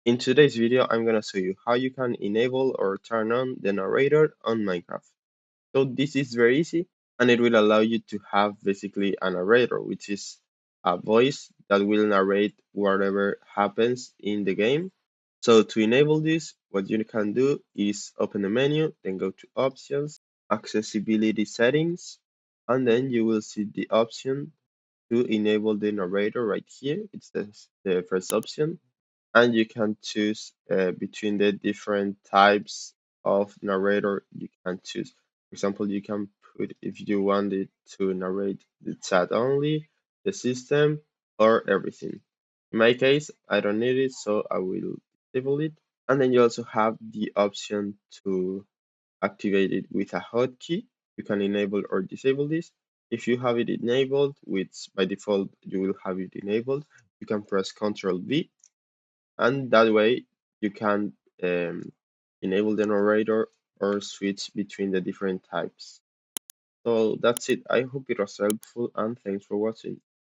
In today's video, I'm going to show you how you can enable or turn on the narrator on Minecraft. So this is very easy and it will allow you to have basically a narrator, which is a voice that will narrate whatever happens in the game. So to enable this, what you can do is open the menu, then go to Options, Accessibility Settings, and then you will see the option to enable the narrator right here. It's the first option, and you can choose between the different types of narrator you can choose. For example, you can put if you wanted to narrate the chat only, the system, or everything. In my case, I don't need it, so I will disable it. And then you also have the option to activate it with a hotkey. You can enable or disable this. If you have it enabled, which by default you will have it enabled, you can press Ctrl V, and that way you can enable the narrator or switch between the different types. So that's it. I hope it was helpful and thanks for watching.